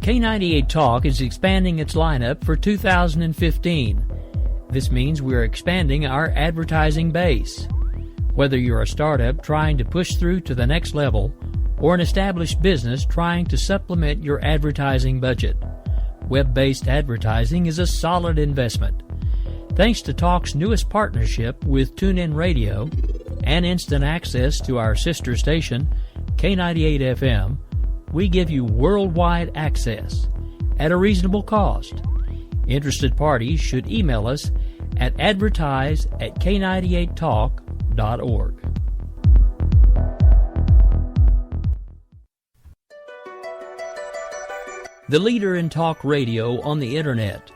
K98 Talk is expanding its lineup for 2015. This means we're expanding our advertising base. Whether you're a startup trying to push through to the next level or an established business trying to supplement your advertising budget, web-based advertising is a solid investment. Thanks to Talk's newest partnership with TuneIn Radio and instant access to our sister station, K98 FM, we give you worldwide access at a reasonable cost. Interested parties should email us at advertise@k98talk.org. The leader in talk radio on the Internet,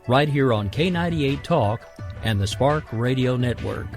right here on K98 Talk and the Spark Radio Network.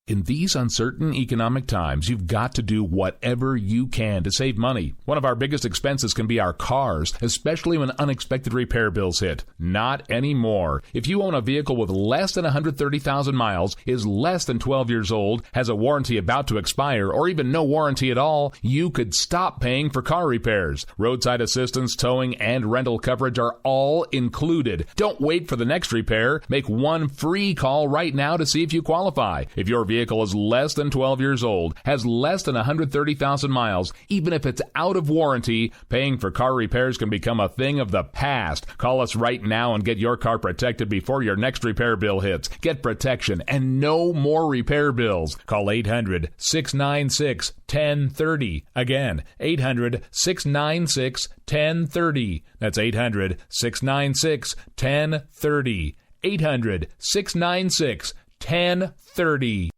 In these uncertain economic times, you've got to do whatever you can to save money. One of our biggest expenses can be our cars, especially when unexpected repair bills hit. Not anymore. If you own a vehicle with less than 130,000 miles, is less than 12 years old, has a warranty about to expire, or even no warranty at all, you could stop paying for car repairs. Roadside assistance, towing, and rental coverage are all included. Don't wait for the next repair. Make one free call right now to see if you qualify. If your vehicle is less than 12 years old, has less than 130,000 miles, even if it's out of warranty, paying for car repairs can become a thing of the past. Call us right now and get your car protected before your next repair bill hits. Get protection and no more repair bills. Call 800-696-1030. Again, 800-696-1030. That's 800-696-1030. 800-696-1030.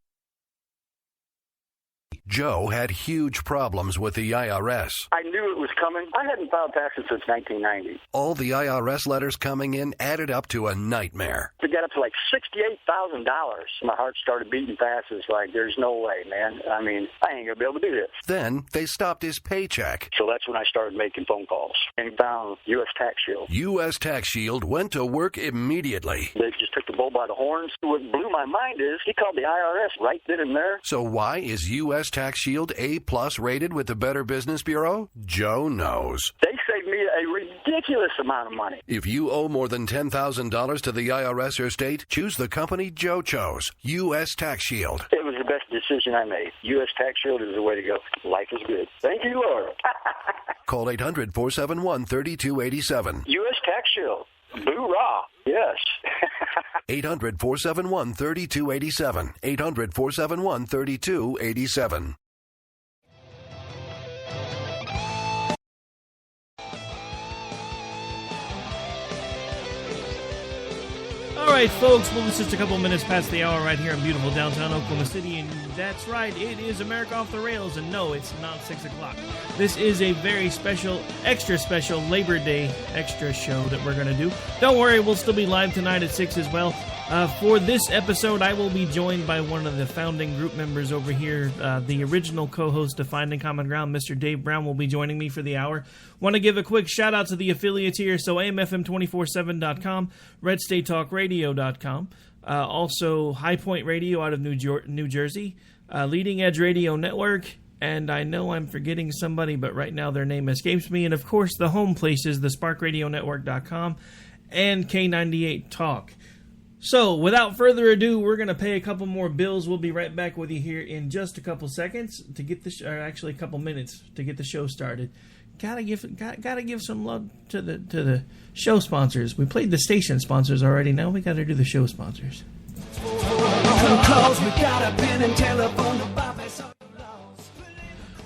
Joe had huge problems with the IRS. I knew it was coming. I hadn't filed taxes since 1990. All the IRS letters coming in added up to a nightmare. To get up to like $68,000, my heart started beating fast. It's like, there's no way, man. I mean, I ain't going to be able to do this. Then they stopped his paycheck. So that's when I started making phone calls and found U.S. Tax Shield. U.S. Tax Shield went to work immediately. They just took the bull by the horns. What blew my mind is he called the IRS right then and there. So why is U.S. Tax Shield A+ rated with the Better Business Bureau? Joe knows. They saved me a ridiculous amount of money. If you owe more than $10,000 to the IRS or state, choose the company Joe chose, U.S. Tax Shield. It was the best decision I made. U.S. Tax Shield is the way to go. Life is good. Thank you, Lord. Call 800-471-3287. U.S. Tax Shield. Boo-rah. Yes. 800-471-3287. 800-471-3287. All right, folks, well, it's just a couple minutes past the hour right here in beautiful downtown Oklahoma City, and that's right, it is America Off the Rails, and no, it's not 6 o'clock. This is a very special, extra special Labor Day extra show that we're going to do. Don't worry, we'll still be live tonight at 6 as well. For this episode, I will be joined by one of the founding group members over here, the original co-host of Finding Common Ground, Mr. Dave Brown, will be joining me for the hour. Want to give a quick shout-out to the affiliates here, so AMFM247.com, RedStateTalkRadio.com, also High Point Radio out of New Jersey, Leading Edge Radio Network, and I know I'm forgetting somebody, but right now their name escapes me, and of course the home places, the SparkRadioNetwork.com and K98 Talk. So, without further ado, we're going to pay a couple more bills. We'll be right back with you here in just a couple seconds to get the or actually a couple minutes to get the show started. Gotta give some love to the show sponsors. We played the station sponsors already. Now we got to do the show sponsors.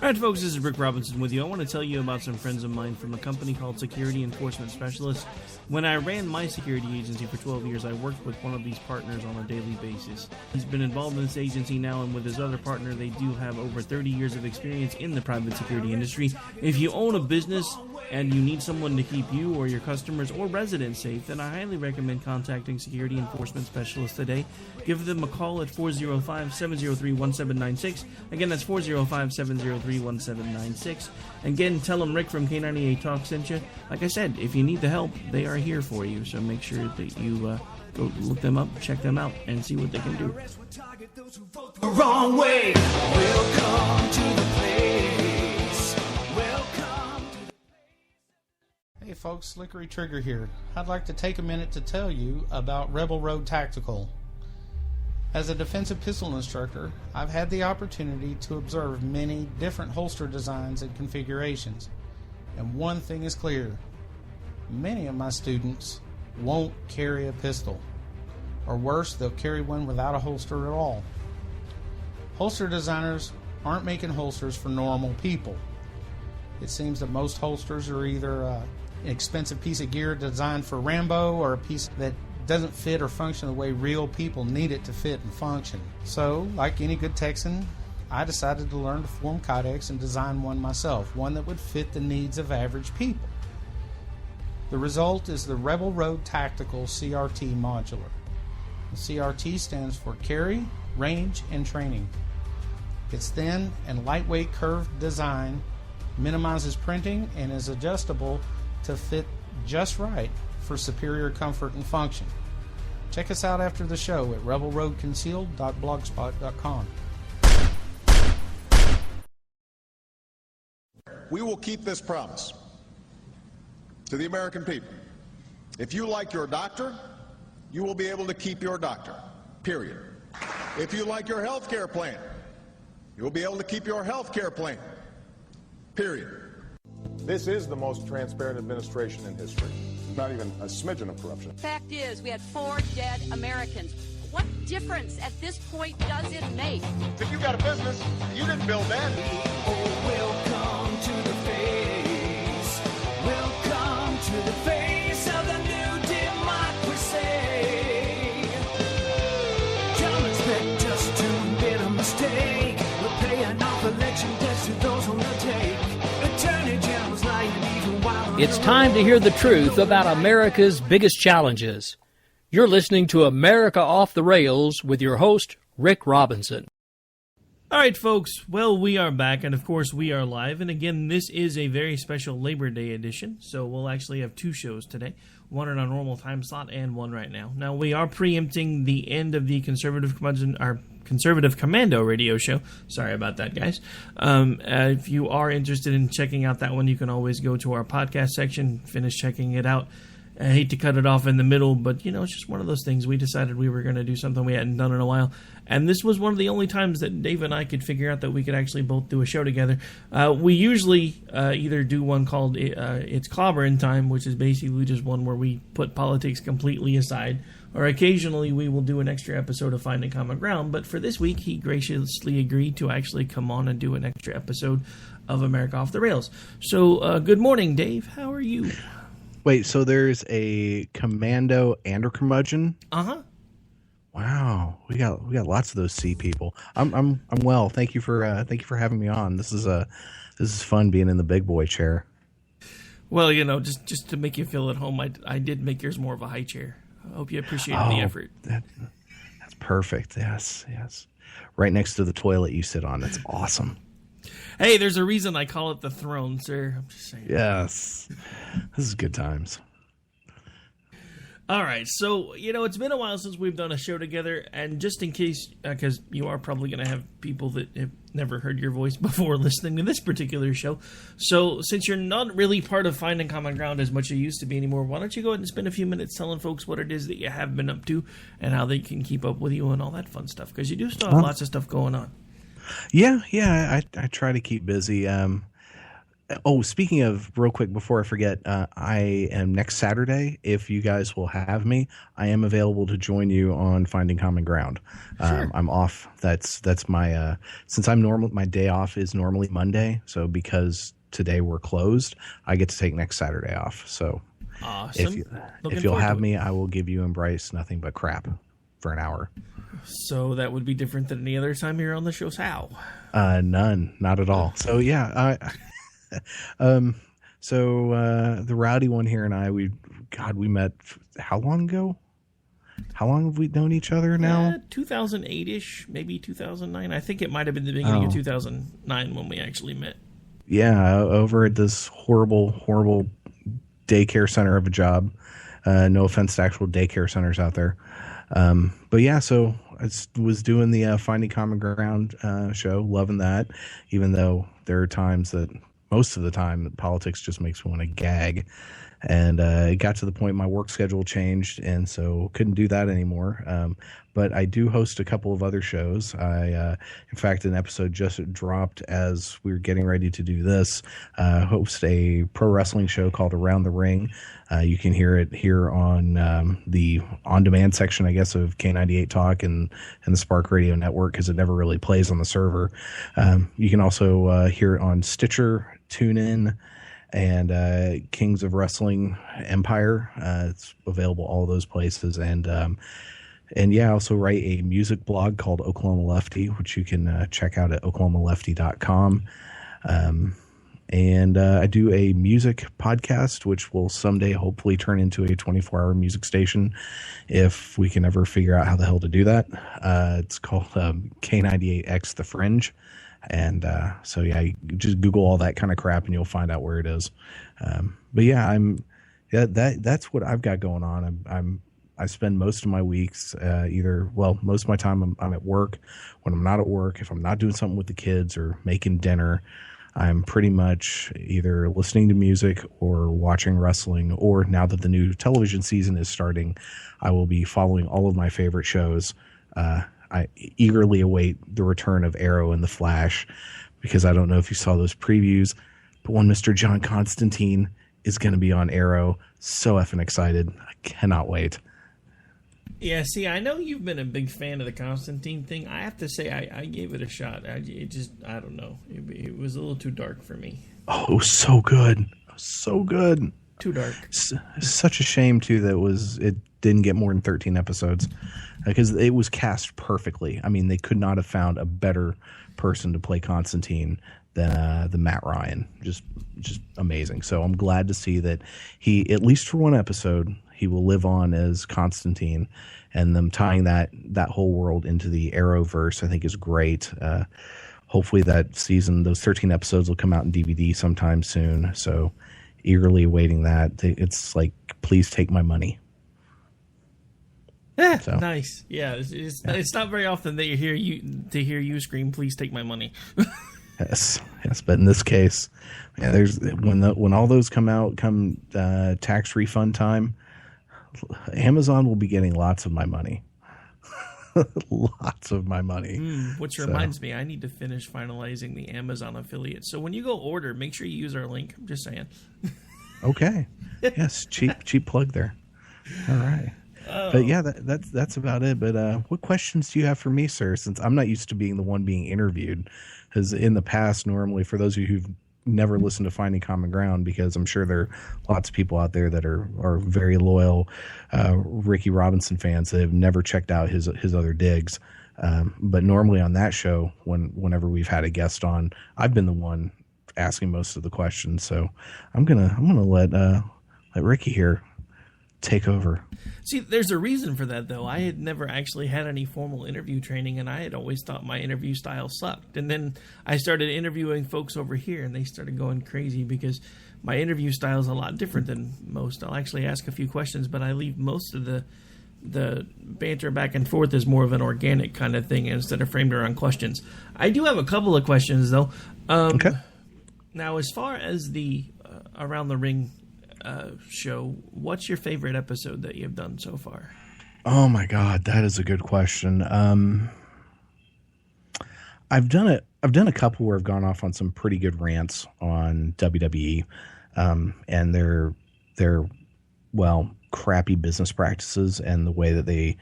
All right, folks, this is Rick Robinson with you. I want to tell you about some friends of mine from a company called Security Enforcement Specialists. When I ran my security agency for 12 years, I worked with one of these partners on a daily basis. He's been involved in this agency now, and with his other partner, they do have over 30 years of experience in the private security industry. If you own a business and you need someone to keep you or your customers or residents safe, then I highly recommend contacting Security Enforcement Specialists today. Give them a call at 405-703-1796. Again, that's 405-703-1796. Again, tell them Rick from K98 Talk sent you. Like I said, if you need the help, they are here for you. So make sure that you go look them up, check them out, and see what they can do. Wrong way. Welcome to the place. Welcome to folks, Slickery Trigger here. I'd like to take a minute to tell you about Rebel Road Tactical. As a defensive pistol instructor, I've had the opportunity to observe many different holster designs and configurations. And one thing is clear. Many of my students won't carry a pistol. Or worse, they'll carry one without a holster at all. Holster designers aren't making holsters for normal people. It seems that most holsters are either an expensive piece of gear designed for Rambo or a piece that doesn't fit or function the way real people need it to fit and function. So, like any good Texan, I decided to learn to form kydex and design one myself, one that would fit the needs of average people. The result is the Rebel Road Tactical CRT Modular. The CRT stands for Carry, Range, and Training. Its thin and lightweight curved design minimizes printing and is adjustable to fit just right for superior comfort and function. Check us out after the show at rebelroadconcealed.blogspot.com. We will keep this promise to the American people. If you like your doctor, you will be able to keep your doctor, period. If you like your health care plan, you will be able to keep your health care plan, period. This is the most transparent administration in history. Not even a smidgen of corruption. Fact is, we had 4 dead Americans. What difference at this point does it make? If you got a business, you didn't build that. Oh, welcome to the face. Welcome to the face of the new democracy. Don't expect us to admit a mistake. We're paying off election debts to those on the take. Attorney General's lying even while It's time to hear the truth about America's biggest challenges. You're listening to America Off the Rails with your host, Rick Robinson. All right, folks. Well, we are back, and of course, we are live. And again, this is a very special Labor Day edition, so we'll actually have 2 shows today, one in our normal time slot and one right now. Now, we are preempting the end of the Conservative Commando radio show. Sorry about that, guys. If you are interested in checking out that one, you can always go to our podcast section, finish checking it out. I hate to cut it off in the middle, but, you know, it's just one of those things. We decided we were going to do something we hadn't done in a while. And this was one of the only times that Dave and I could figure out that we could actually both do a show together. We usually either do one called It's Clobbering Time, which is basically just one where we put politics completely aside. Or occasionally we will do an extra episode of Finding Common Ground. But for this week, he graciously agreed to actually come on and do an extra episode of America Off the Rails. So good morning, Dave. How are you? Wait, so there's a commando and a curmudgeon? Uh-huh. Wow, we got lots of those C people. I'm well. Thank you for having me on. This is fun being in the big boy chair. Well, you know, just to make you feel at home, I did make yours more of a high chair. I hope you appreciated the effort. That's perfect. Yes. Right next to the toilet you sit on. That's awesome. Hey, there's a reason I call it the throne, sir. I'm just saying. Yes. This is good times. All right. So, you know, it's been a while since we've done a show together. And just in case, because you are probably going to have people that have never heard your voice before listening to this particular show. So, since you're not really part of Finding Common Ground as much as you used to be anymore, why don't you go ahead and spend a few minutes telling folks what it is that you have been up to and how they can keep up with you and all that fun stuff. Because you do still have lots of stuff going on. Yeah, I try to keep busy. Speaking of, real quick before I forget, I am next Saturday. If you guys will have me, I am available to join you on Finding Common Ground. Sure. I'm off. That's my since I'm normal. My day off is normally Monday, so because today we're closed, I get to take next Saturday off. So awesome. If you'll have me, I will give you and Bryce nothing but crap for an hour. So that would be different than any other time you're on the show. How? None, not at all. So yeah, the rowdy one here and I, we met how long ago? How long have we known each other now? 2008-ish, maybe 2009. I think it might have been the beginning of 2009 when we actually met. Yeah, over at this horrible daycare center of a job. No offense to actual daycare centers out there. But yeah, so I was doing the Finding Common Ground show, loving that, even though there are times that most of the time politics just makes me want to gag. And it got to the point my work schedule changed, and so couldn't do that anymore. But I do host a couple of other shows. In fact, an episode just dropped as we were getting ready to do this. Host a pro wrestling show called Around the Ring. You can hear it here on the on-demand section, I guess, of K98 Talk and the Spark Radio Network, because it never really plays on the server. You can also hear it on Stitcher, TuneIn, and Kings of Wrestling Empire. It's available all those places. And yeah, I also write a music blog called Oklahoma Lefty, which you can check out at oklahomalefty.com. And I do a music podcast, which will someday hopefully turn into a 24-hour music station if we can ever figure out how the hell to do that. It's called K98X The Fringe. And so, yeah, you just Google all that kind of crap and you'll find out where it is. But yeah, that's what I've got going on. I spend most of my weeks most of my time I'm at work. When I'm not at work, if I'm not doing something with the kids or making dinner, I'm pretty much either listening to music or watching wrestling, or now that the new television season is starting, I will be following all of my favorite shows. I eagerly await the return of Arrow and The Flash, because I don't know if you saw those previews, but one Mr. John Constantine is going to be on Arrow. So effing excited. I cannot wait. Yeah, see, I know you've been a big fan of the Constantine thing. I have to say, I gave it a shot. I don't know. It was a little too dark for me. Oh, it was so good. So good. Too dark. Such a shame, too, that it didn't get more than 13 episodes, because it was cast perfectly. I mean, they could not have found a better person to play Constantine than Matt Ryan. Just amazing. So I'm glad to see that he, at least for one episode, he will live on as Constantine, and them tying that whole world into the Arrowverse, I think, is great. Hopefully that season, those 13 episodes, will come out in DVD sometime soon. So eagerly awaiting that. It's like, please take my money. So. Nice. Yeah, it's not very often that you hear you scream, "Please take my money." Yes, but in this case, yeah, there's when all those come out, tax refund time, Amazon will be getting lots of my money. Lots of my money. Which reminds me, I need to finish finalizing the Amazon affiliate. So when you go order, make sure you use our link. I'm just saying. Okay. Yes, cheap plug there. All right. Oh. But yeah, that's about it. But what questions do you have for me, sir? Since I'm not used to being the one being interviewed, because in the past, normally, for those of you who've never listened to Finding Common Ground, because I'm sure there are lots of people out there that are very loyal Ricky Robinson fans that have never checked out his other digs. But normally on that show, whenever we've had a guest on, I've been the one asking most of the questions. So I'm gonna let Ricky here take over. See, there's a reason for that, though. I had never actually had any formal interview training, and I had always thought my interview style sucked. And then I started interviewing folks over here, and they started going crazy because my interview style is a lot different than most. I'll actually ask a few questions, but I leave most of the banter back and forth as more of an organic kind of thing instead of framed around questions. I do have a couple of questions, though. Okay. Now, as far as the Around the Ring show, what's your favorite episode that you've done so far? Oh my God, that is a good question. I've done a couple where I've gone off on some pretty good rants on WWE, and their crappy business practices and the way that they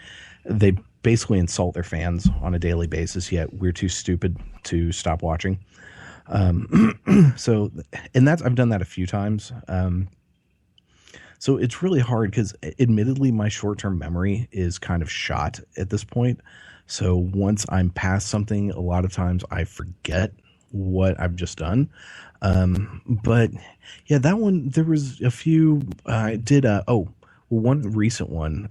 basically insult their fans on a daily basis, yet we're too stupid to stop watching. So, and I've done that a few times. So it's really hard because, admittedly, my short-term memory is kind of shot at this point. So once I'm past something, a lot of times I forget what I've just done. But yeah, that one, there was a few. I did. One recent one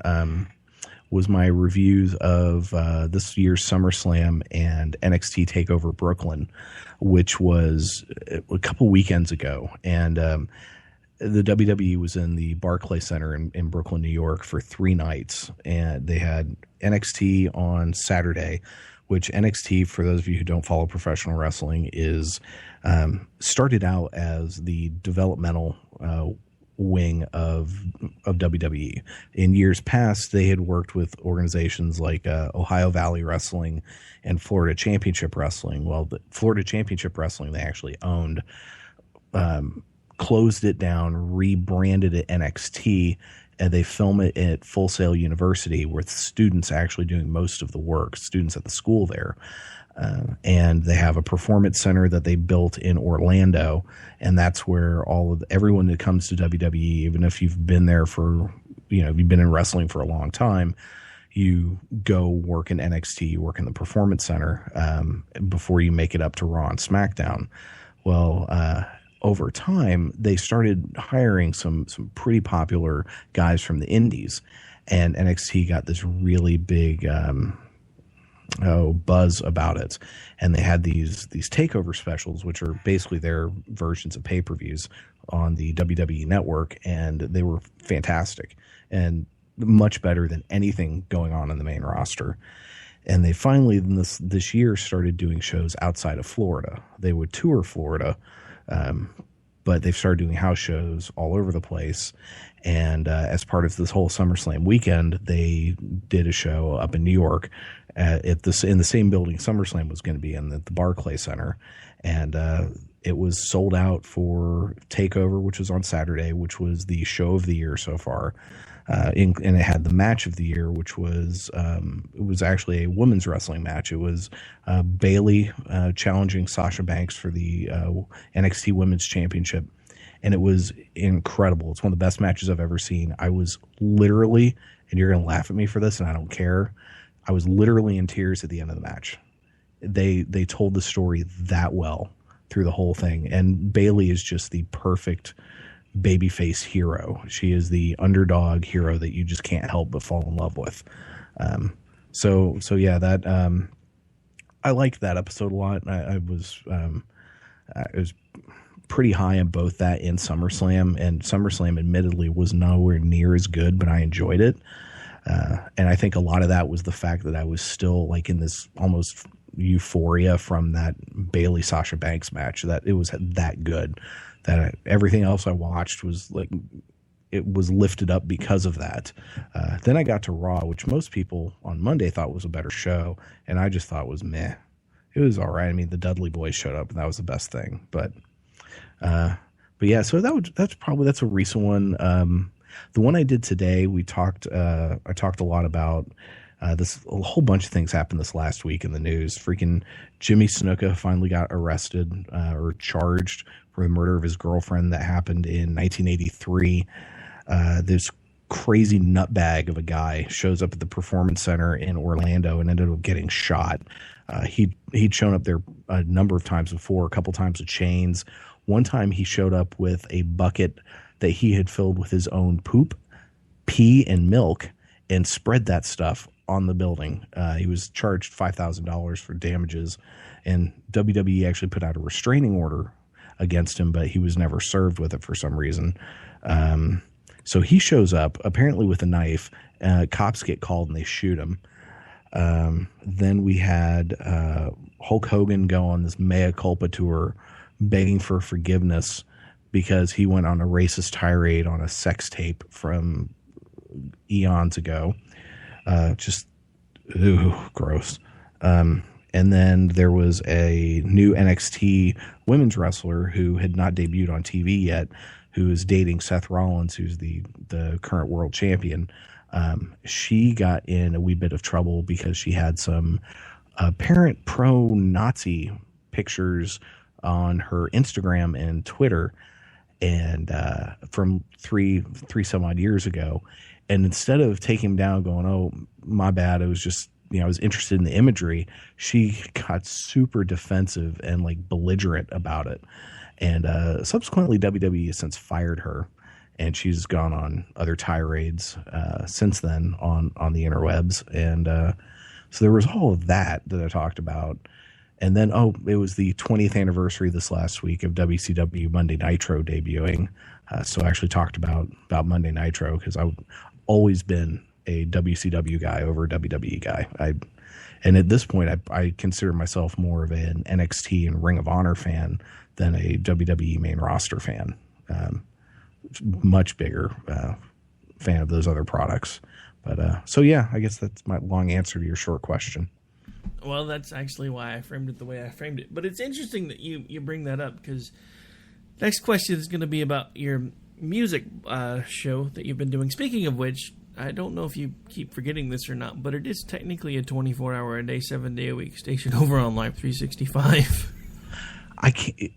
was my reviews of this year's SummerSlam and NXT TakeOver Brooklyn, which was a couple weekends ago, and the WWE was in the Barclays Center in Brooklyn, New York for 3 nights, and they had NXT on Saturday, which NXT, for those of you who don't follow professional wrestling, is started out as the developmental wing of WWE. In years past, they had worked with organizations like Ohio Valley Wrestling and Florida Championship Wrestling. Well, the Florida Championship Wrestling they actually owned, closed it down, rebranded it NXT, and they film it at Full Sail University with students actually doing most of the work, students at the school there. And they have a performance center that they built in Orlando, and that's where everyone that comes to WWE, even if you've been there for, you've been in wrestling for a long time, you go work in NXT, you work in the performance center before you make it up to Raw and SmackDown. Well, over time, they started hiring some pretty popular guys from the indies, and NXT got this really big buzz about it. And they had these takeover specials, which are basically their versions of pay-per-views on the WWE network, and they were fantastic and much better than anything going on in the main roster. And they finally this year started doing shows outside of Florida. They would tour Florida, but they've started doing house shows all over the place. And as part of this whole SummerSlam weekend, they did a show up in New York in the same building SummerSlam was going to be in, the Barclays Center. And it was sold out for TakeOver, which was on Saturday, which was the show of the year so far. And it had the match of the year, which was it was actually a women's wrestling match. It was Bayley challenging Sasha Banks for the NXT Women's Championship, and it was incredible. It's one of the best matches I've ever seen. I was literally, and you're going to laugh at me for this, and I don't care, I was literally in tears at the end of the match. They told the story that well through the whole thing, and Bayley is just the perfect babyface hero. She is the underdog hero that you just can't help but fall in love with. So yeah, that I liked that episode a lot. I was pretty high on both that and SummerSlam, and SummerSlam admittedly was nowhere near as good, but I enjoyed it. And I think a lot of that was the fact that I was still like in this almost euphoria from that Bayley Sasha Banks match, that it was that good. That everything else I watched was like, it was lifted up because of that. Then I got to Raw, which most people on Monday thought was a better show, and I just thought was meh. It was all right. I mean, the Dudley Boys showed up, and that was the best thing. But yeah, so that's a recent one. The one I did today, I talked a lot about. A whole bunch of things happened this last week in the news. Freaking Jimmy Snuka finally got arrested or charged for the murder of his girlfriend that happened in 1983. This crazy nutbag of a guy shows up at the Performance Center in Orlando and ended up getting shot. He'd shown up there a number of times before, a couple times with chains. One time he showed up with a bucket that he had filled with his own poop, pee, and milk, and spread that stuff on the building. He was charged $5,000 for damages, and WWE actually put out a restraining order against him, but he was never served with it for some reason. So he shows up apparently with a knife. Cops get called and they shoot him. Then we had Hulk Hogan go on this mea culpa tour begging for forgiveness because he went on a racist tirade on a sex tape from eons ago. Gross. And then there was a new NXT women's wrestler who had not debuted on TV yet, who is dating Seth Rollins, who's the current world champion. She got in a wee bit of trouble because she had some apparent pro-Nazi pictures on her Instagram and Twitter, and from three some odd years ago. And instead of taking him down going, oh, my bad, it was just, I was interested in the imagery, she got super defensive and like belligerent about it. And subsequently, WWE has since fired her, and she's gone on other tirades since then on the interwebs. And so there was all of that I talked about. And then, it was the 20th anniversary this last week of WCW Monday Nitro debuting. So I actually talked about Monday Nitro because I've always been a WCW guy over a WWE guy. And at this point, I consider myself more of an NXT and Ring of Honor fan than a WWE main roster fan. much bigger fan of those other products. But so yeah, I guess that's my long answer to your short question. Well, that's actually why I framed it the way I framed it. But it's interesting that you bring that up, because next question is going to be about your music show that you've been doing. Speaking of which, I don't know if you keep forgetting this or not, but it is technically a 24-hour-a-day, 7-day-a-week station over on Live 365. I can't.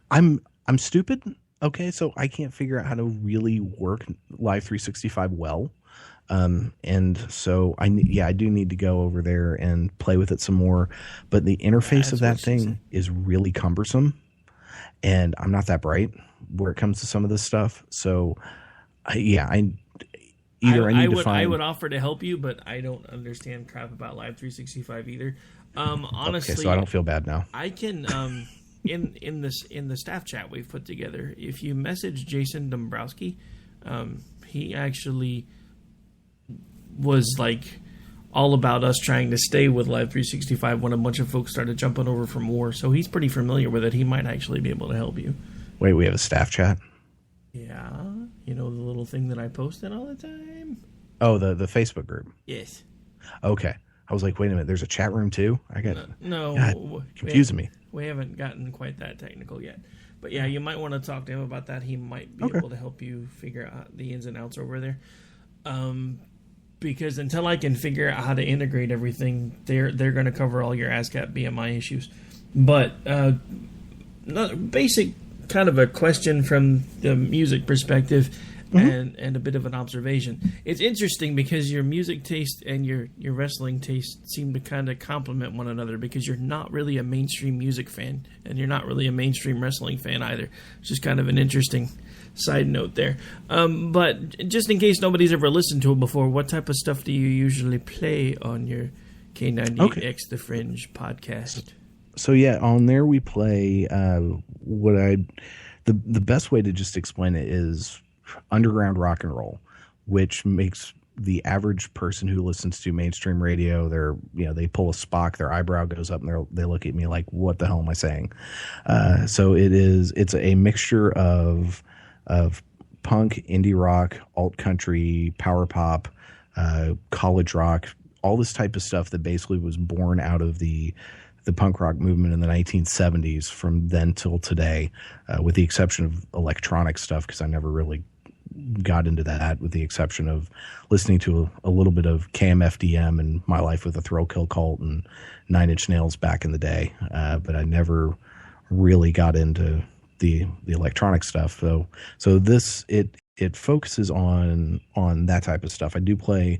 I'm stupid. Okay, so I can't figure out how to really work Live 365 well. And so I do need to go over there and play with it some more. But the interface of that thing is really cumbersome, and I'm not that bright where it comes to some of this stuff. So I need to find. I would offer to help you, but I don't understand crap about Live 365 either. Honestly, okay, so I don't feel bad now. I can in the staff chat we've put together, if you message Jason Dombrowski, he actually was like all about us trying to stay with Live 365 when a bunch of folks started jumping over from war. So he's pretty familiar with it. He might actually be able to help you. Wait, we have a staff chat? Yeah. You know the little thing that I posted all the time? Oh, the Facebook group. Yes. Okay. I was like, wait a minute, there's a chat room too? No. Confusing me. We haven't gotten quite that technical yet. But yeah, you might want to talk to him about that. He might be able to help you figure out the ins and outs over there. Because until I can figure out how to integrate everything, they're going to cover all your ASCAP BMI issues. But basic kind of a question from the music perspective, and a bit of an observation. It's interesting because your music taste and your wrestling taste seem to kind of complement one another, because you're not really a mainstream music fan and you're not really a mainstream wrestling fan either. It's just kind of an interesting side note there. But just in case nobody's ever listened to it before, what type of stuff do you usually play on your K98X The Fringe podcast? So yeah, on there we play the best way to just explain it is underground rock and roll, which makes the average person who listens to mainstream radio, they pull a Spock, their eyebrow goes up, and they look at me like, what the hell am I saying? So it's a mixture of punk, indie rock, alt country, power pop, college rock, all this type of stuff that basically was born out of the punk rock movement in the 1970s from then till today, with the exception of electronic stuff, because I never really got into that, with the exception of listening to a little bit of KMFDM and My Life with a Thrill Kill Cult and Nine Inch Nails back in the day. But I never really got into the electronic stuff though. So this, it focuses on that type of stuff. I do try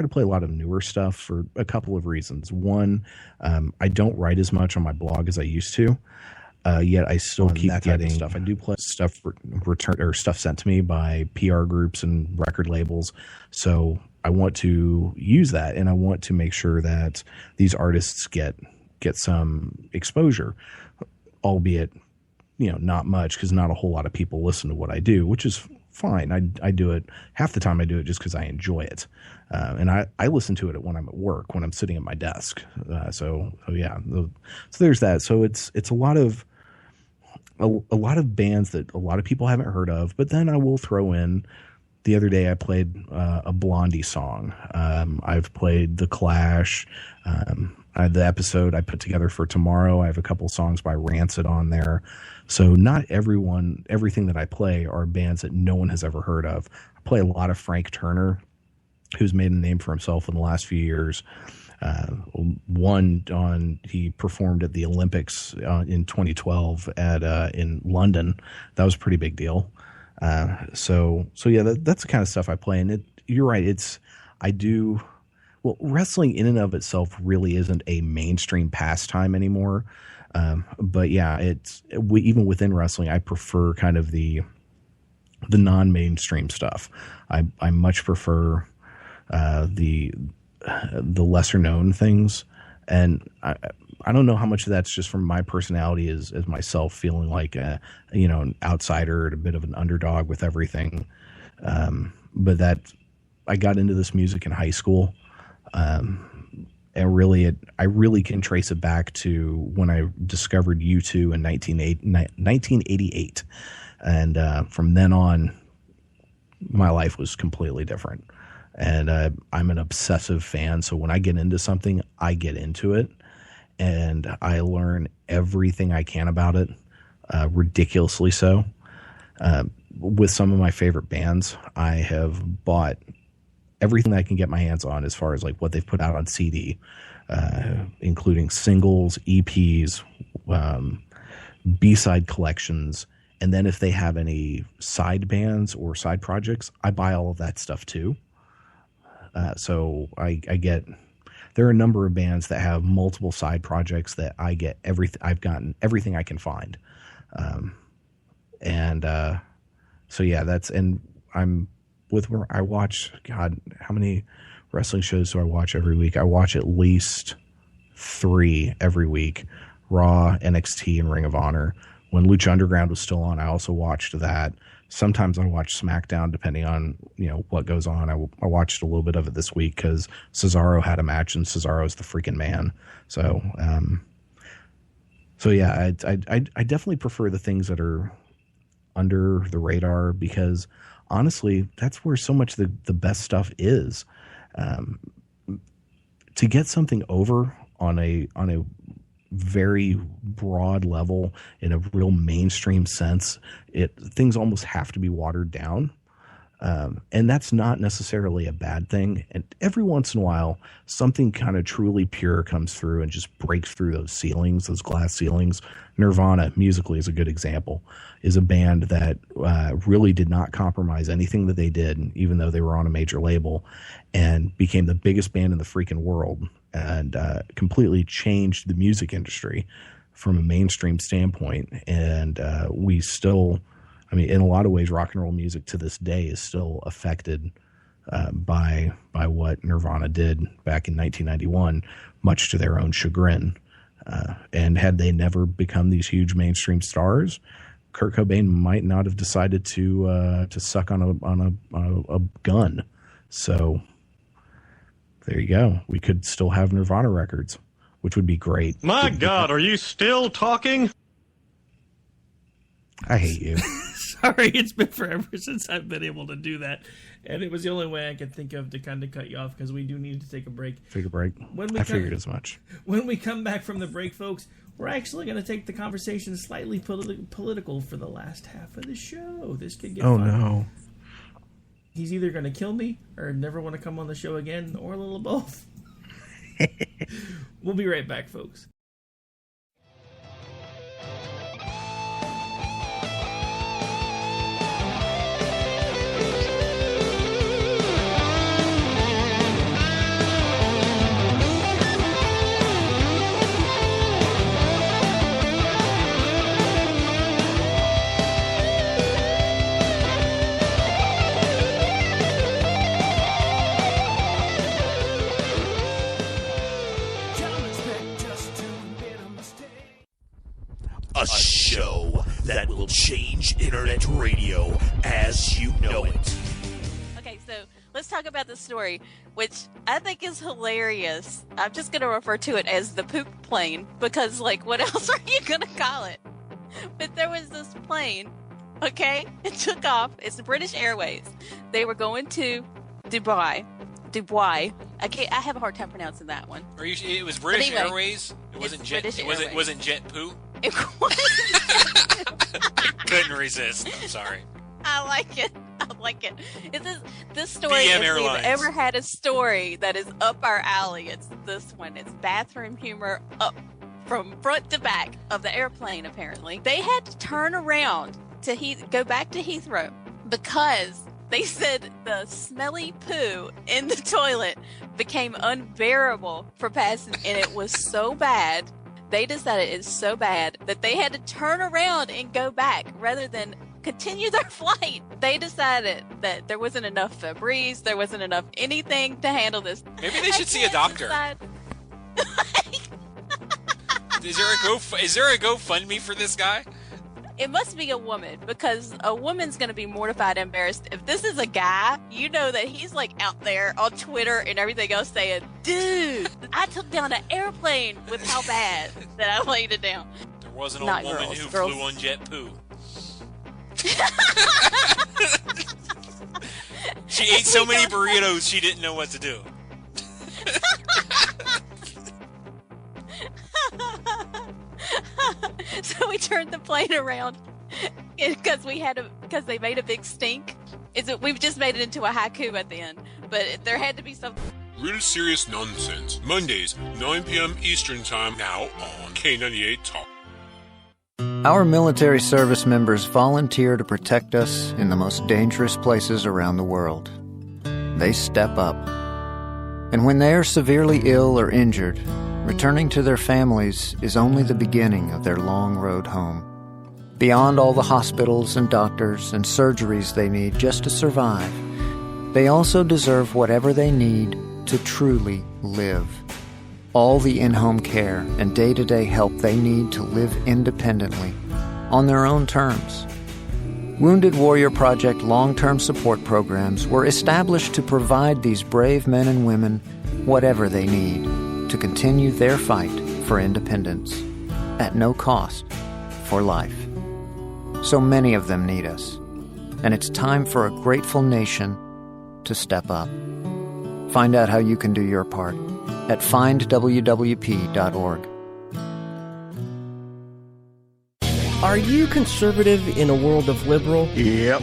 to play a lot of newer stuff for a couple of reasons. One, I don't write as much on my blog as I used to. Yet I still keep getting stuff. I do play stuff returned or stuff sent to me by PR groups and record labels. So I want to use that, and I want to make sure that these artists get some exposure, albeit not much, because not a whole lot of people listen to what I do, which is fine. I do it half the time. I do it just because I enjoy it, and I listen to it when I'm at work, when I'm sitting at my desk. So there's that. So it's a lot of bands that a lot of people haven't heard of, but then I will throw in. The other day I played a Blondie song. I've played The Clash. The episode I put together for tomorrow, I have a couple songs by Rancid on there. So not everything that I play are bands that no one has ever heard of. I play a lot of Frank Turner, who's made a name for himself in the last few years. He performed at the Olympics in 2012 in London. That was a pretty big deal. So yeah, that's the kind of stuff I play. And you're right. Wrestling in and of itself really isn't a mainstream pastime anymore. But yeah, even within wrestling, I prefer kind of the non-mainstream stuff. I much prefer the lesser known things, and I don't know how much of that's just from my personality as myself feeling like an outsider, a bit of an underdog with everything. But that I got into this music in high school, and I really can trace it back to when I discovered U2 in 1988. And from then on, my life was completely different. And I'm an obsessive fan, so when I get into something, I get into it, and I learn everything I can about it, ridiculously so. With some of my favorite bands, I have bought everything I can get my hands on as far as like what they've put out on CD, including singles, EPs, B-side collections, and then if they have any side bands or side projects, I buy all of that stuff too. So I get, there are a number of bands that have multiple side projects that I get everything. I've gotten everything I can find. So yeah, and I'm with where I watch, God, how many wrestling shows do I watch every week? I watch at least 3 every week: Raw, NXT, and Ring of Honor. When Lucha Underground was still on, I also watched that. Sometimes I watch SmackDown, depending on what goes on. I watched a little bit of it this week because Cesaro had a match, and Cesaro's the freaking man. So, yeah, I definitely prefer the things that are under the radar, because honestly, that's where so much the best stuff is. To get something over on a very broad level in a real mainstream sense, things almost have to be watered down. And that's not necessarily a bad thing. And every once in a while, something kind of truly pure comes through and just breaks through those ceilings, those glass ceilings. Nirvana, musically, is a good example, is a band that really did not compromise anything that they did, even though they were on a major label, and became the biggest band in the freaking world, and completely changed the music industry from a mainstream standpoint. And we still, I mean, in a lot of ways, rock and roll music to this day is still affected by what Nirvana did back in 1991, much to their own chagrin. And had they never become these huge mainstream stars, Kurt Cobain might not have decided to suck on a gun. So there you go. We could still have Nirvana records, which would be great. My God, are you still talking? I hate you. Sorry, it's been forever since I've been able to do that. And it was the only way I could think of to kind of cut you off, because we do need to take a break. Take a break? I figured as much. When we come back from the break, folks, we're actually going to take the conversation slightly political for the last half of the show. This could get fun. Oh, no. He's either going to kill me or never want to come on the show again, or a little of both. We'll be right back, folks. A show that will change internet radio as you know it. Okay, so let's talk about the story, which I think is hilarious. I'm just going to refer to it as the poop plane, because, like, what else are you going to call it? But there was this plane, okay? It took off. It's the British Airways. They were going to Dubai. I have a hard time pronouncing that one. It was British Airways? It wasn't Jet. It wasn't Jet Poo? It Couldn't resist. I'm sorry. I like it. This story, if we've ever had a story that is up our alley, it's this one. It's bathroom humor up from front to back of the airplane, apparently. They had to turn around to go back to Heathrow because they said the smelly poo in the toilet became unbearable for passengers, and it was so bad. They decided it's so bad that they had to turn around and go back rather than continue their flight. They decided that there wasn't enough Febreze, there wasn't enough anything to handle this. Maybe they should see a doctor. Is there a GoFundMe for this guy? It must be a woman, because a woman's going to be mortified and embarrassed. If this is a guy, you know that he's like out there on Twitter and everything else saying, dude, I took down an airplane with how bad that I laid it down. There wasn't a woman who flew on Jet Poo. She ate so many burritos she didn't know what to do. So we turned the plane around because they made a big stink. We've just made it into a haiku at the end, but there had to be some Real Serious Nonsense. Mondays, 9 p.m. Eastern Time, now on K98 Talk. Our military service members volunteer to protect us in the most dangerous places around the world. They step up. And when they are severely ill or injured, returning to their families is only the beginning of their long road home. Beyond all the hospitals and doctors and surgeries they need just to survive, they also deserve whatever they need to truly live. All the in-home care and day-to-day help they need to live independently, on their own terms. Wounded Warrior Project long-term support programs were established to provide these brave men and women whatever they need to continue their fight for independence, at no cost, for life. So many of them need us, and it's time for a grateful nation to step up. Find out how you can do your part at findwwp.org. Are you conservative in a world of liberal? Yep.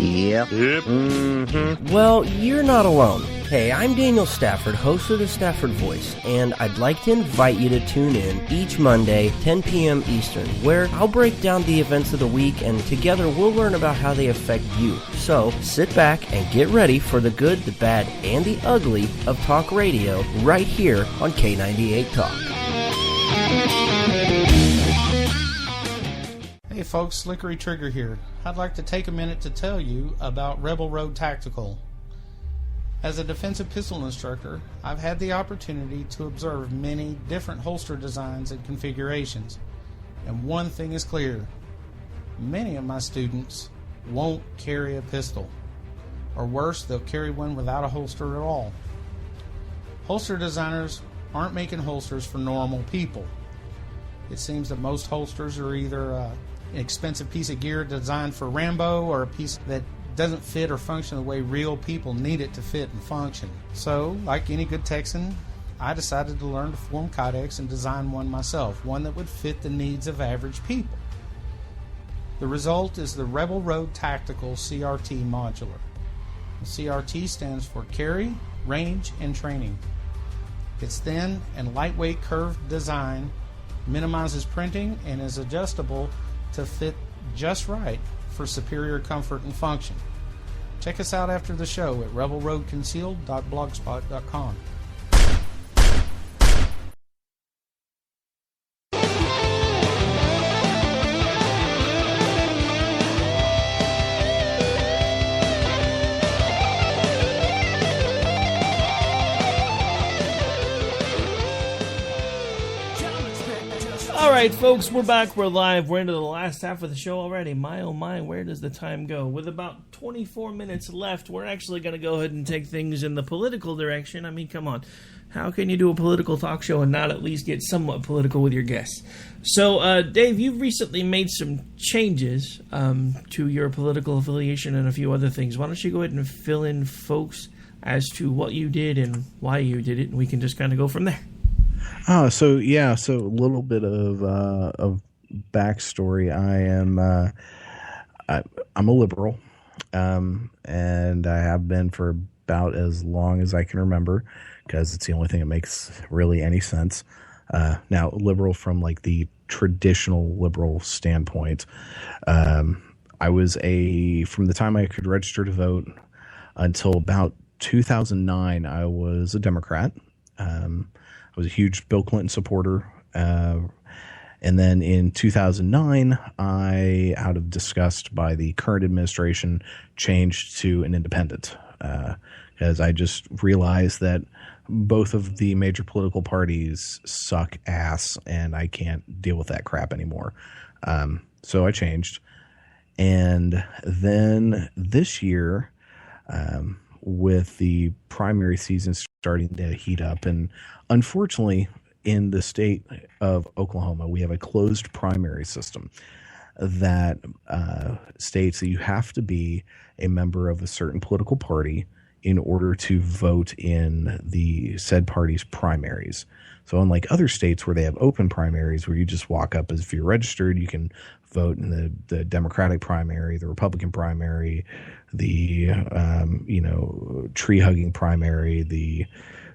Mm-hmm. Well, you're not alone. Hey, I'm Daniel Stafford, host of the Stafford Voice, and I'd like to invite you to tune in each Monday, 10 p.m. Eastern, where I'll break down the events of the week, and together we'll learn about how they affect you. So, sit back and get ready for the good, the bad, and the ugly of talk radio right here on K98 Talk. Hey folks, Slickery Trigger here. I'd like to take a minute to tell you about Rebel Road Tactical. As a defensive pistol instructor, I've had the opportunity to observe many different holster designs and configurations. And one thing is clear. Many of my students won't carry a pistol. Or worse, they'll carry one without a holster at all. Holster designers aren't making holsters for normal people. It seems that most holsters are either an expensive piece of gear designed for Rambo or a piece that doesn't fit or function the way real people need it to fit and function. So, like any good Texan, I decided to learn to form kydex and design one myself, one that would fit the needs of average people. The result is the Rebel Road Tactical CRT Modular. The CRT stands for Carry, Range, and Training. Its thin and lightweight curved design minimizes printing and is adjustable to fit just right for superior comfort and function. Check us out after the show at rebelroadconcealed.blogspot.com. All right, folks, we're back. We're live. We're into the last half of the show already. My, oh my, where does the time go? With about 24 minutes left, we're actually going to go ahead and take things in the political direction. I mean, come on. How can you do a political talk show and not at least get somewhat political with your guests? So, Dave, you've recently made some changes to your political affiliation and a few other things. Why don't you go ahead and fill in folks as to what you did and why you did it, and we can just kind of go from there. So a little bit of backstory. I'm a liberal, and I have been for about as long as I can remember, because it's the only thing that makes really any sense. Now, liberal from like the traditional liberal standpoint. I was from the time I could register to vote until about 2009, I was a Democrat. I was a huge Bill Clinton supporter. And then in 2009, I, out of disgust by the current administration, changed to an independent, because I just realized that both of the major political parties suck ass, and I can't deal with that crap anymore. So I changed. And then this year, with the primary season starting to heat up, and unfortunately in the state of Oklahoma, we have a closed primary system. that states that you have to be a member of a certain political party in order to vote in the said party's primaries. So unlike other states where they have open primaries where you just walk up as if you're registered, you can vote in the Democratic primary, the Republican primary, the tree-hugging primary, the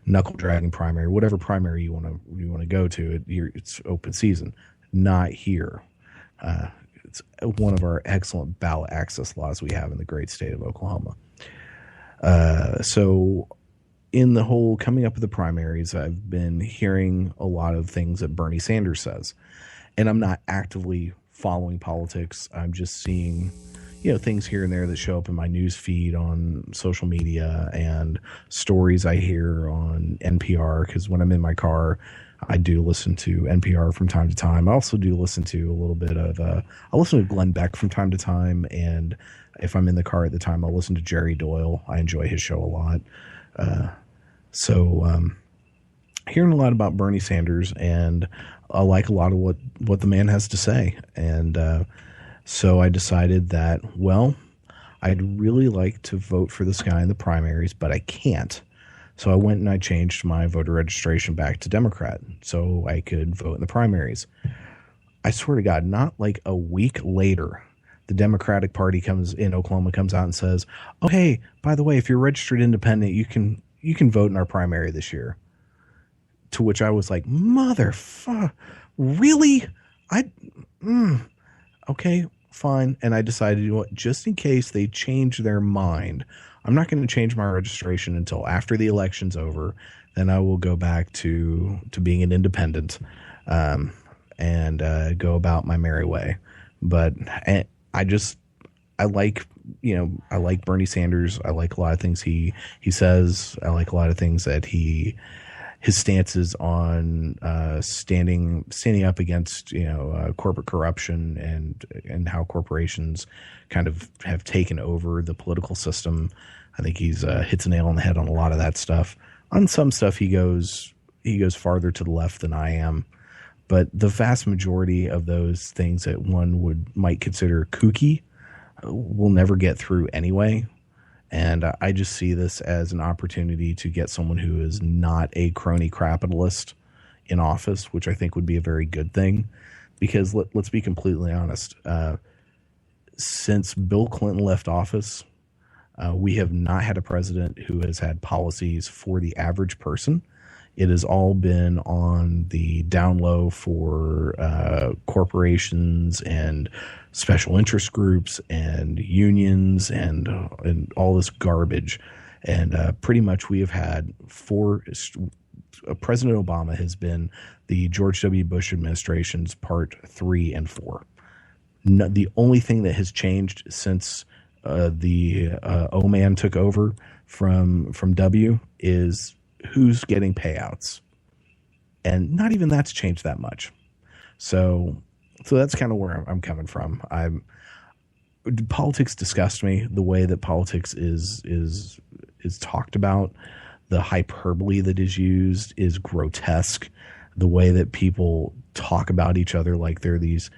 knuckle-dragging primary, whatever primary you want to go to, it's open season. Not here. It's one of our excellent ballot access laws we have in the great state of Oklahoma. So in the whole coming up with the primaries, I've been hearing a lot of things that Bernie Sanders says. And I'm not actively following politics. I'm just seeing, things here and there that show up in my news feed on social media and stories I hear on NPR, because when I'm in my car, I do listen to NPR from time to time. I also do listen to a little bit of, I listen to Glenn Beck from time to time. And if I'm in the car at the time, I'll listen to Jerry Doyle. I enjoy his show a lot. Hearing a lot about Bernie Sanders, and I like a lot of what the man has to say. And so I decided that, I'd really like to vote for this guy in the primaries, but I can't. So I went and I changed my voter registration back to Democrat so I could vote in the primaries. I swear to God, not like a week later, the Democratic Party in Oklahoma comes out and says, "Oh, hey, by the way, if you're registered independent, you can vote in our primary this year." To which I was like, "Motherfucker, really? Okay, fine." And I decided, just in case they change their mind, I'm not going to change my registration until after the election's over. Then I will go back to being an independent, and go about my merry way. But I like Bernie Sanders. I like a lot of things he says. I like a lot of things that his stances on standing up against corporate corruption and how corporations kind of have taken over the political system. I think he's hits a nail on the head on a lot of that stuff. On some stuff, he goes farther to the left than I am. But the vast majority of those things that one might consider kooky will never get through anyway. And I just see this as an opportunity to get someone who is not a crony capitalist in office, which I think would be a very good thing. Because let's be completely honest. Since Bill Clinton left office, we have not had a president who has had policies for the average person. It has all been on the down low for corporations and special interest groups and unions and all this garbage. And pretty much we have had President Obama has been the George W. Bush administration's part 3 and 4. The only thing that has changed since the O-Man took over from W is who's getting payouts, and not even that's changed that much. So that's kind of where I'm coming from. Politics disgusts me. The way that politics is talked about, the hyperbole that is used is grotesque. The way that people talk about each other like they're these,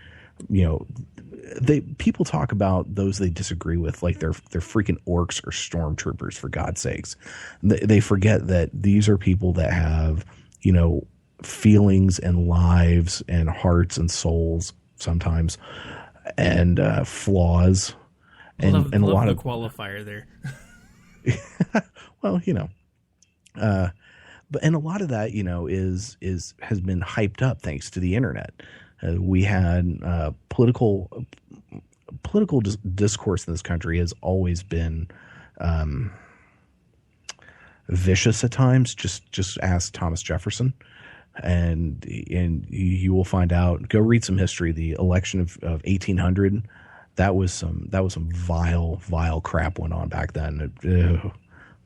people talk about those they disagree with like they're freaking orcs or stormtroopers, for God's sakes. They forget that these are people that have, feelings and lives and hearts and souls sometimes, and flaws, and a lot of qualifier there. Well, but and a lot of that, has been hyped up thanks to the internet. We had political discourse in this country has always been vicious at times. Just ask Thomas Jefferson, and you will find out. Go read some history. The election of 1800, that was some vile crap went on back then.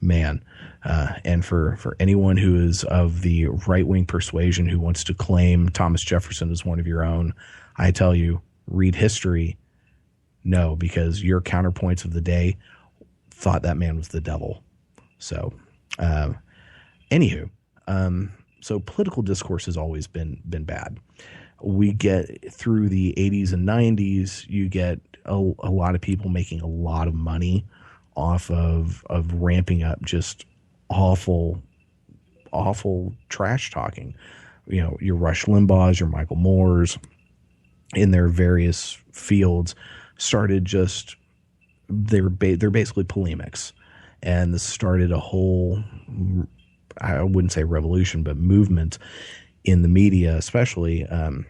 Man. And for anyone who is of the right-wing persuasion who wants to claim Thomas Jefferson as one of your own, I tell you, read history. No, because your counterpoints of the day thought that man was the devil. So, so political discourse has always been bad. we get through the 80s and 90s, you get a lot of people making a lot of money off of ramping up just awful trash talking. You know, your Rush Limbaughs, your Michael Moores, in their various fields, started just they're basically polemics, and this started a whole, I wouldn't say revolution, but movement in the media, especially in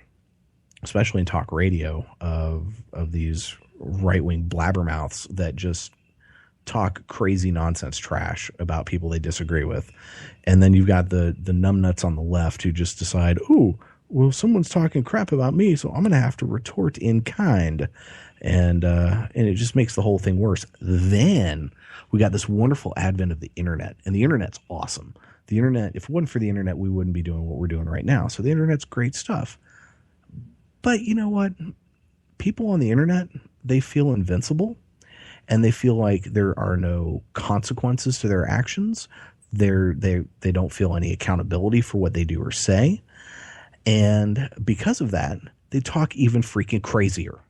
talk radio, of these right-wing blabbermouths that just talk crazy nonsense trash about people they disagree with. And then you've got the numbnuts on the left who just decide, oh, well, someone's talking crap about me, so I'm going to have to retort in kind. And it just makes the whole thing worse. Then we got this wonderful advent of the internet, and the internet's awesome. The internet, if it wasn't for the internet, we wouldn't be doing what we're doing right now. So the internet's great stuff. But you know what? People on the internet, they feel invincible, and they feel like there are no consequences to their actions. They don't feel any accountability for what they do or say. And because of that, they talk even freaking crazier.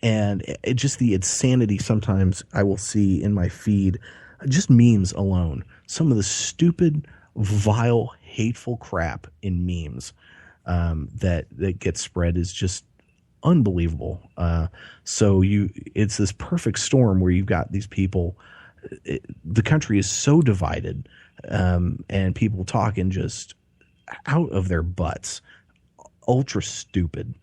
And it just the insanity sometimes I will see in my feed, just memes alone. Some of the stupid, vile, hateful crap in memes that gets spread is just unbelievable. So it's this perfect storm where you've got these people. The country is so divided, and people talking just out of their butts, ultra stupid,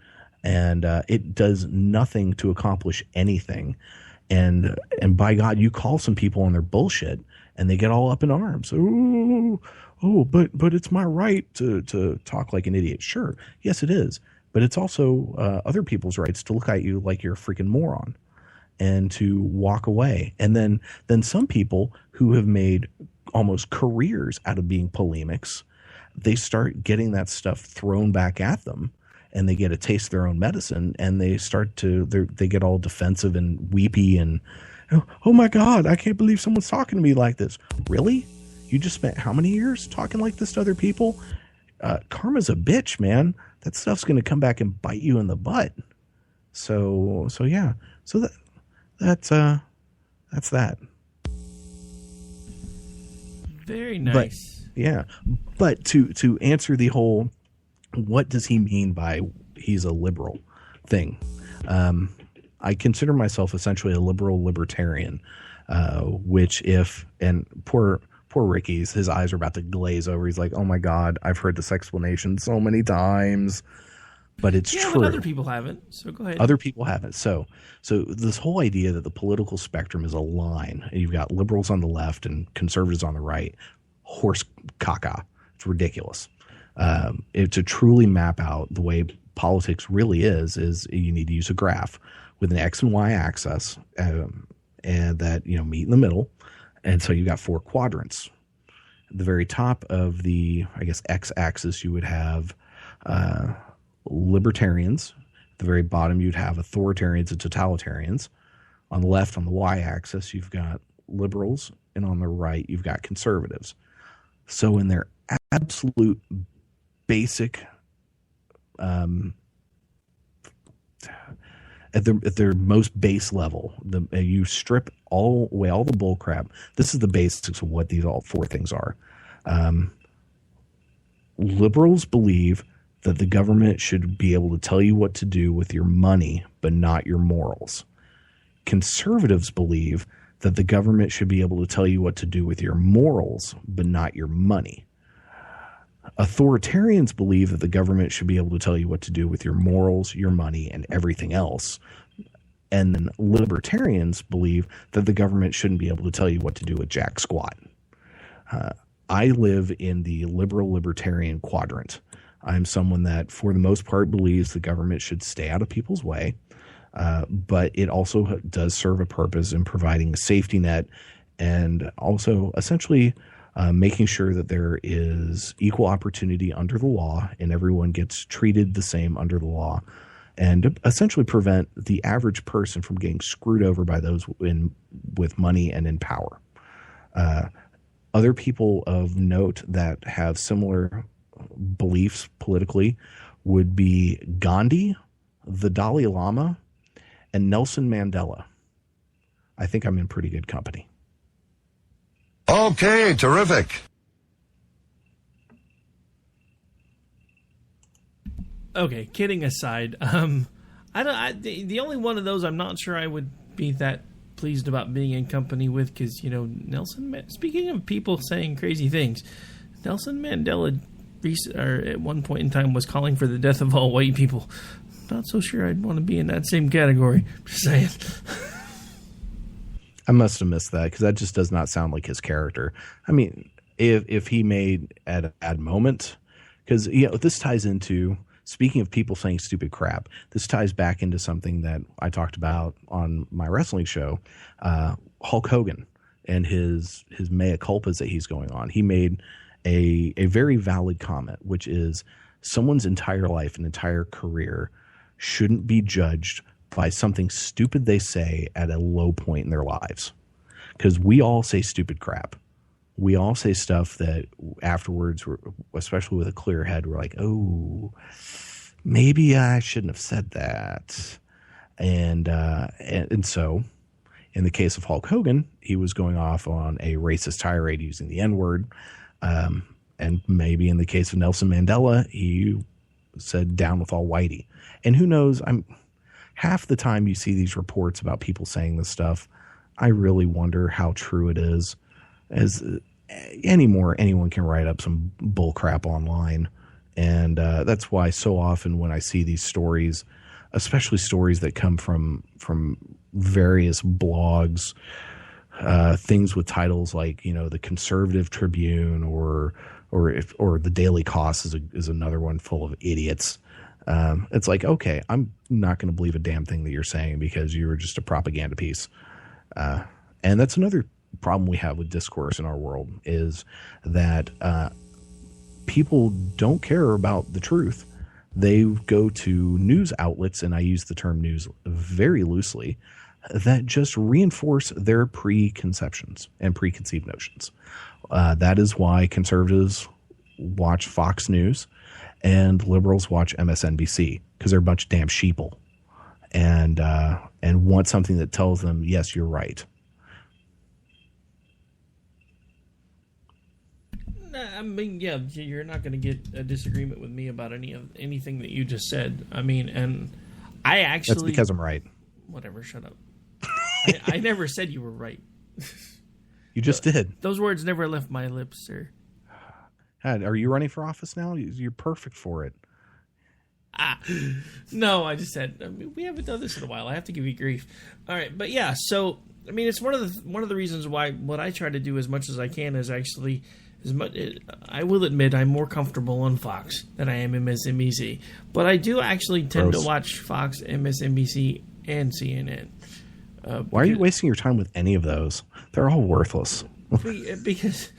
and it does nothing to accomplish anything. And by God, you call some people on their bullshit, and they get all up in arms. But it's my right to talk like an idiot. Sure, yes, it is. But it's also other people's rights to look at you like you're a freaking moron and to walk away. And then some people who have made almost careers out of being polemics, they start getting that stuff thrown back at them, and they get a taste of their own medicine, and they get all defensive and weepy and, oh my God, I can't believe someone's talking to me like this. Really? You just spent how many years talking like this to other people? Karma's a bitch, man. That stuff's going to come back and bite you in the butt. So yeah. So that's that. Very nice. But to answer the whole, what does he mean by he's a liberal thing? I consider myself essentially a liberal libertarian, which poor Ricky's, his eyes are about to glaze over. He's like, oh my God, I've heard this explanation so many times, but it's true. But other people haven't, so go ahead. Other people haven't. So this whole idea that the political spectrum is a line, and you've got liberals on the left and conservatives on the right, horse caca. It's ridiculous. To truly map out the way politics really is you need to use a graph with an X and Y axis, and that, meet in the middle. And so you got 4 quadrants. At the very top of the, I guess, X-axis, you would have libertarians. At the very bottom, you'd have authoritarians and totalitarians. On the left, on the Y-axis, you've got liberals. And on the right, you've got conservatives. So in their absolute basic, at their most base level, you strip away all the bull crap. This is the basics of what all 4 things are. Liberals believe that the government should be able to tell you what to do with your money, but not your morals. Conservatives believe that the government should be able to tell you what to do with your morals, but not your money. Authoritarians believe that the government should be able to tell you what to do with your morals, your money, and everything else. And then libertarians believe that the government shouldn't be able to tell you what to do with jack squat. I live in the liberal libertarian quadrant. I'm someone that, for the most part, believes the government should stay out of people's way, but it also does serve a purpose in providing a safety net and also essentially making sure that there is equal opportunity under the law and everyone gets treated the same under the law, and essentially prevent the average person from getting screwed over by those with money and in power. Other people of note that have similar beliefs politically would be Gandhi, the Dalai Lama, and Nelson Mandela. I think I'm in pretty good company. Okay, terrific. Okay, kidding aside, the only one of those I'm not sure I would be that pleased about being in company with, because, you know, speaking of people saying crazy things, Nelson Mandela at one point in time was calling for the death of all white people. Not so sure I'd want to be in that same category. Just saying. I must have missed that, because that just does not sound like his character. I mean, if he made at a bad moment, because, you know, this ties into, speaking of people saying stupid crap, this ties back into something that I talked about on my wrestling show, Hulk Hogan and his mea culpas that he's going on. He made a very valid comment, which is someone's entire life and entire career shouldn't be judged by something stupid they say at a low point in their lives. Because we all say stupid crap. We all say stuff that afterwards, especially with a clear head, we're like, oh, maybe I shouldn't have said that. And so in the case of Hulk Hogan, he was going off on a racist tirade using the N-word. And maybe in the case of Nelson Mandela, he said down with all whitey. And who knows, half the time you see these reports about people saying this stuff, I really wonder how true it is. As anyone can write up some bull crap online. And that's why so often when I see these stories, especially stories that come from various blogs, things with titles like, you know, the Conservative Tribune or the Daily Cost is another one full of idiots. It's like, okay, I'm not going to believe a damn thing that you're saying because you were just a propaganda piece. And that's another problem we have with discourse in our world, is that people don't care about the truth. They go to news outlets, and I use the term news very loosely, that just reinforce their preconceptions and preconceived notions. That is why conservatives watch Fox News and liberals watch MSNBC, because they're a bunch of damn sheeple and want something that tells them, yes, you're right. I mean, yeah, you're not going to get a disagreement with me about anything that you just said. I mean, and I actually... That's because I'm right. Whatever, shut up. I never said you were right. You just did. Those words never left my lips, sir. Are you running for office now? You're perfect for it. No, I just said, I mean, we haven't done this in a while. I have to give you grief. All right, but yeah, so, I mean, it's one of the reasons why what I try to do as much as I can is actually... I will admit I'm more comfortable on Fox than I am MSNBC, but I do actually tend to watch Fox, MSNBC, and CNN. Why are you wasting your time with any of those? They're all worthless. Because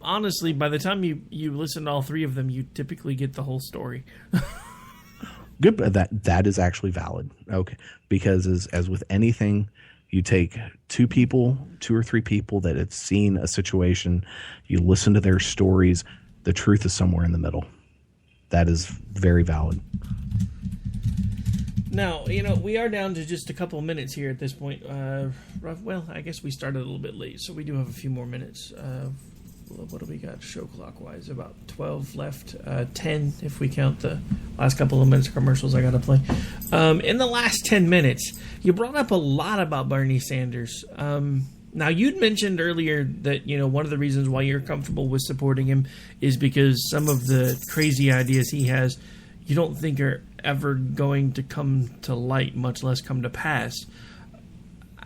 honestly, by the time you listen to all three of them, you typically get the whole story. Good, but that is actually valid. Okay, because as with anything, you take two or three people that have seen a situation, you listen to their stories, the truth is somewhere in the middle. That is very valid. Now, you know, we are down to just a couple of minutes here at this point. Well, I guess we started a little bit late, so we do have a few more minutes. What do we got show clock-wise? About 12 left. 10 if we count the last couple of minutes of commercials I got to play. In the last 10 minutes, you brought up a lot about Bernie Sanders. Now, you'd mentioned earlier that, you know, one of the reasons why you're comfortable with supporting him is because some of the crazy ideas he has you don't think are ever going to come to light, much less come to pass.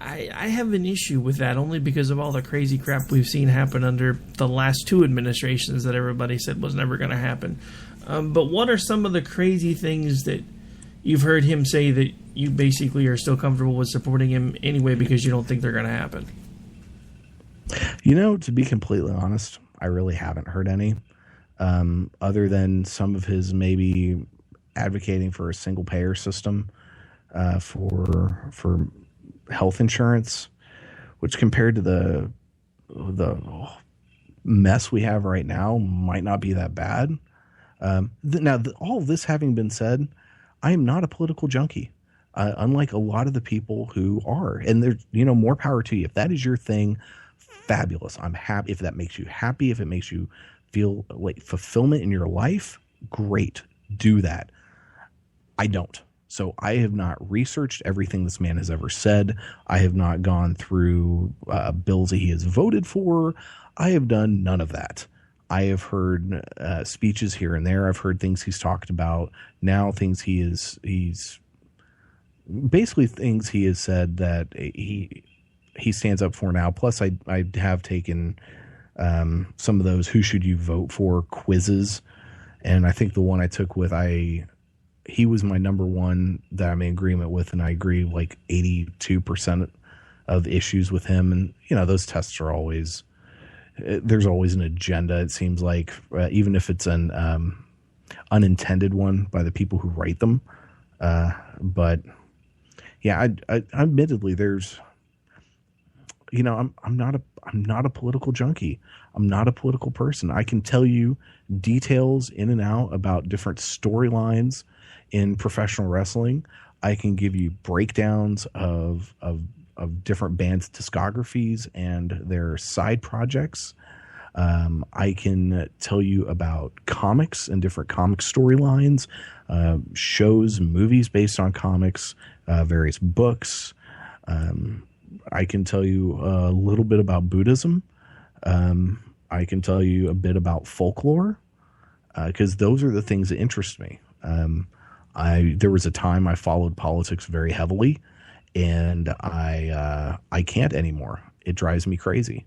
I have an issue with that only because of all the crazy crap we've seen happen under the last two administrations that everybody said was never going to happen. But what are some of the crazy things that you've heard him say that you basically are still comfortable with supporting him anyway because you don't think they're going to happen? You know, to be completely honest, I really haven't heard any. Other than some of his maybe advocating for a single payer system for health insurance, which compared to the mess we have right now might not be that bad. All this having been said, I am not a political junkie, unlike a lot of the people who are. And there's, more power to you. If that is your thing, fabulous. I'm happy. If that makes you happy, if it makes you feel like fulfillment in your life, great. Do that. I don't. So I have not researched everything this man has ever said. I have not gone through bills that he has voted for. I have done none of that. I have heard speeches here and there. I've heard things he's talked about. Now things he's basically things he has said that he stands up for now. Plus, I have taken some of those "Who should you vote for" quizzes, and I think the one I took with he was my number one that I'm in agreement with, and I agree like 82% of issues with him. And those tests are always. There's always an agenda, it seems like, even if it's an unintended one by the people who write them. But yeah, I admittedly, there's, I'm not a political junkie. I'm not a political person. I can tell you details in and out about different storylines in professional wrestling. I can give you breakdowns of different bands' discographies and their side projects. I can tell you about comics and different comic storylines, shows, movies based on comics, various books. I can tell you a little bit about Buddhism. I can tell you a bit about folklore, because those are the things that interest me. There was a time I followed politics very heavily, and I can't anymore. It drives me crazy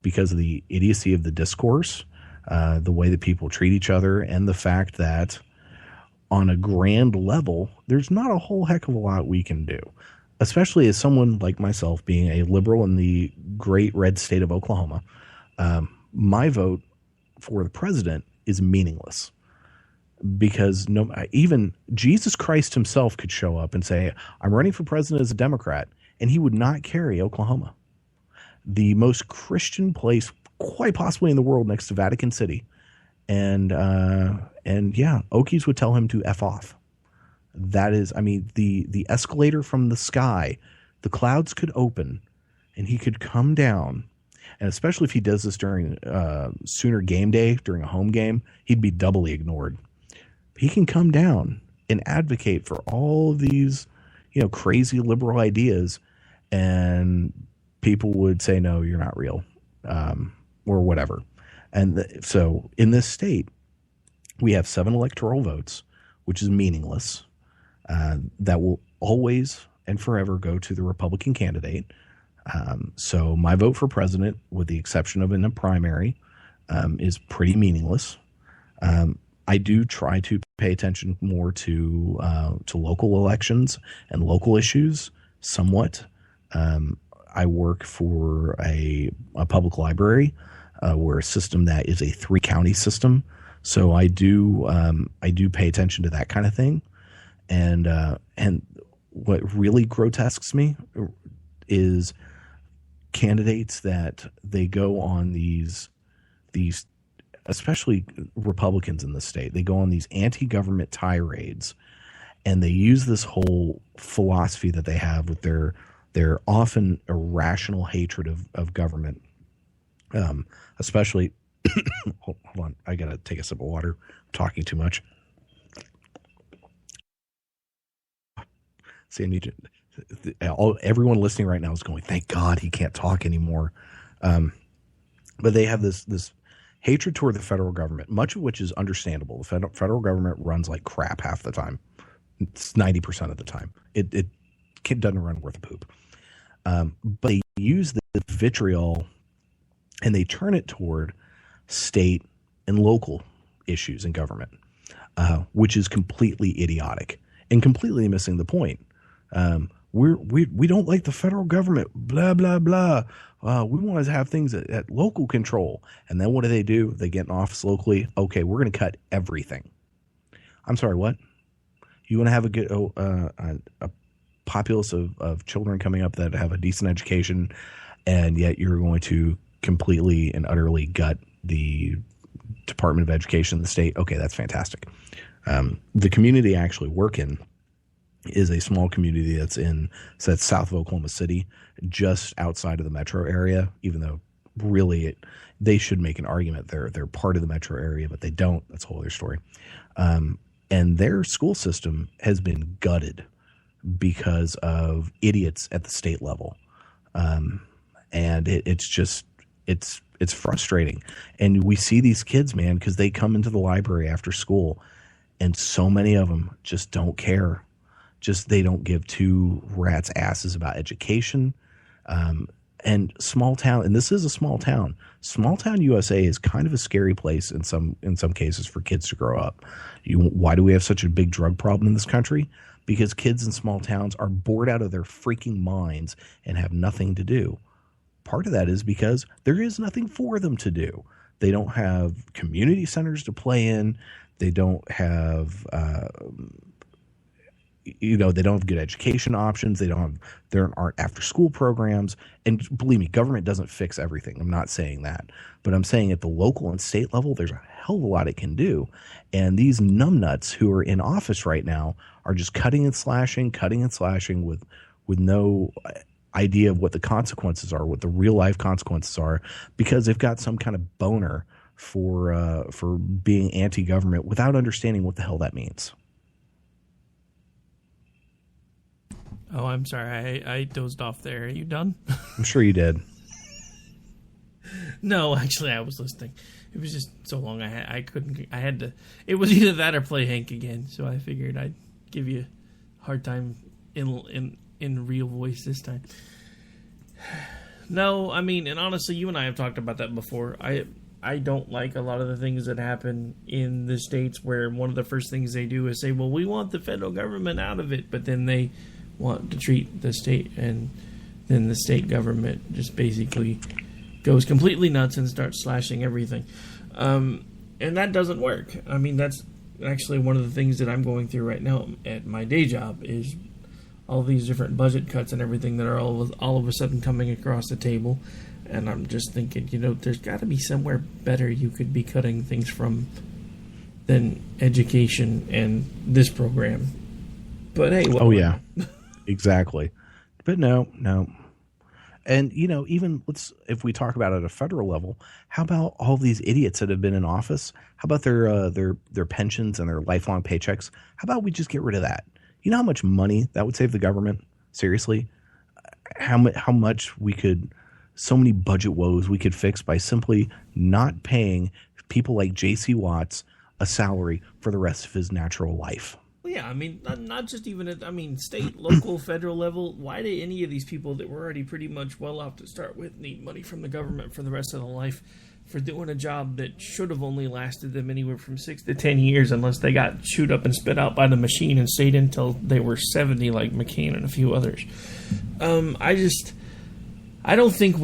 because of the idiocy of the discourse, the way that people treat each other, and the fact that on a grand level, there's not a whole heck of a lot we can do, especially as someone like myself being a liberal in the great red state of Oklahoma. My vote for the president is meaningless. Because even Jesus Christ himself could show up and say, I'm running for president as a Democrat, and he would not carry Oklahoma, the most Christian place quite possibly in the world next to Vatican City. And yeah, Okies would tell him to F off. That is, the escalator from the sky, the clouds could open and he could come down. And especially if he does this during Sooner game day, during a home game, he'd be doubly ignored. He can come down and advocate for all of these, crazy liberal ideas, and people would say, no, you're not real, or whatever. And so in this state, we have 7 electoral votes, which is meaningless, that will always and forever go to the Republican candidate. So my vote for president, with the exception of in a primary, is pretty meaningless. I do try to pay attention more to local elections and local issues somewhat. I work for a public library, we're a system that is a 3-county system. So I do pay attention to that kind of thing. And what really grotesques me is candidates that they go on these especially Republicans in the state, they go on these anti-government tirades, and they use this whole philosophy that they have with their often irrational hatred of government. Especially, hold on, I gotta take a sip of water. I'm talking too much. See, everyone listening right now is going, thank God he can't talk anymore. But they have this hatred toward the federal government, much of which is understandable. The federal government runs like crap half the time. It's 90% of the time. It doesn't run worth a poop. But they use the vitriol and they turn it toward state and local issues in government, which is completely idiotic and completely missing the point. We don't like the federal government, blah, blah, blah. We want to have things at local control. And then what do? They get in office locally. Okay, we're going to cut everything. I'm sorry, what? You want to have a populace of children coming up that have a decent education, and yet you're going to completely and utterly gut the Department of Education in the state. Okay, that's fantastic. The community I actually work in is a small community that's south of Oklahoma City, just outside of the metro area, even though really they should make an argument they're part of the metro area, but they don't. That's a whole other story. And their school system has been gutted because of idiots at the state level. And it's frustrating. And we see these kids, man, because they come into the library after school, and so many of them just don't care. They don't give two rats' asses about education. And small town, and this is a small town. Small town USA is kind of a scary place in some cases for kids to grow up. Why do we have such a big drug problem in this country? Because kids in small towns are bored out of their freaking minds and have nothing to do. Part of that is because there is nothing for them to do. They don't have community centers to play in. They don't have, they don't have good education options. There aren't after school programs. And believe me, government doesn't fix everything. I'm not saying that, but I'm saying at the local and state level, there's a hell of a lot it can do. And these numbnuts who are in office right now are just cutting and slashing with no idea of what the consequences are, what the real life consequences are, because they've got some kind of boner for being anti-government without understanding what the hell that means. Oh, I'm sorry. I dozed off there. Are you done? I'm sure you did. No, actually, I was listening. It was just so long. I couldn't. I had to. It was either that or play Hank again. So I figured I'd give you a hard time in real voice this time. No, I mean, and honestly, you and I have talked about that before. I don't like a lot of the things that happen in the states where one of the first things they do is say, well, we want the federal government out of it, but then they want to treat the state, and then the state government just basically goes completely nuts and starts slashing everything. And that doesn't work. I mean, that's actually one of the things that I'm going through right now at my day job is all these different budget cuts and everything that are all of a sudden coming across the table. And I'm just thinking, there's got to be somewhere better you could be cutting things from than education and this program. But hey, oh yeah, exactly. But no. And even if we talk about it at a federal level, how about all these idiots that have been in office? How about their pensions and their lifelong paychecks? How about we just get rid of that? You know how much money that would save the government? Seriously, how much we could. So many budget woes we could fix by simply not paying people like J.C. Watts a salary for the rest of his natural life. Well, yeah, I mean, not just even at, state, local, federal level. Why do any of these people that were already pretty much well off to start with need money from the government for the rest of their life for doing a job that should have only lasted them anywhere from 6 to 10 years unless they got chewed up and spit out by the machine and stayed until they were 70 like McCain and a few others. I don't think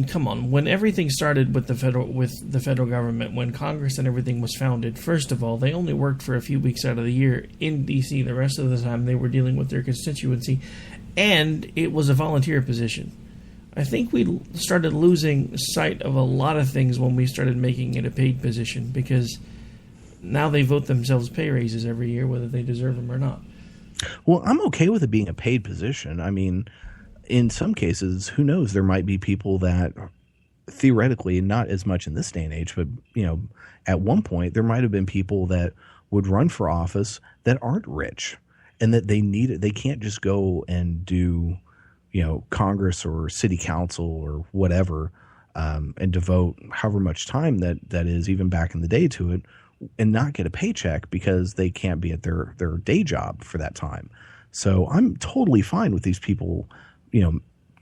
come on. When everything started with the federal government, when Congress and everything was founded, first of all, they only worked for a few weeks out of the year in D.C. The rest of the time, they were dealing with their constituency, and it was a volunteer position. I think we started losing sight of a lot of things when we started making it a paid position, because now they vote themselves pay raises every year, whether they deserve them or not. Well, I'm okay with it being a paid position. I mean, in some cases, who knows? There might be people that theoretically, not as much in this day and age, but at one point there might have been people that would run for office that aren't rich, and that they need it. They can't just go and do, Congress or city council or whatever, and devote however much time that is, even back in the day, to it, and not get a paycheck because they can't be at their day job for that time. So I'm totally fine with these people,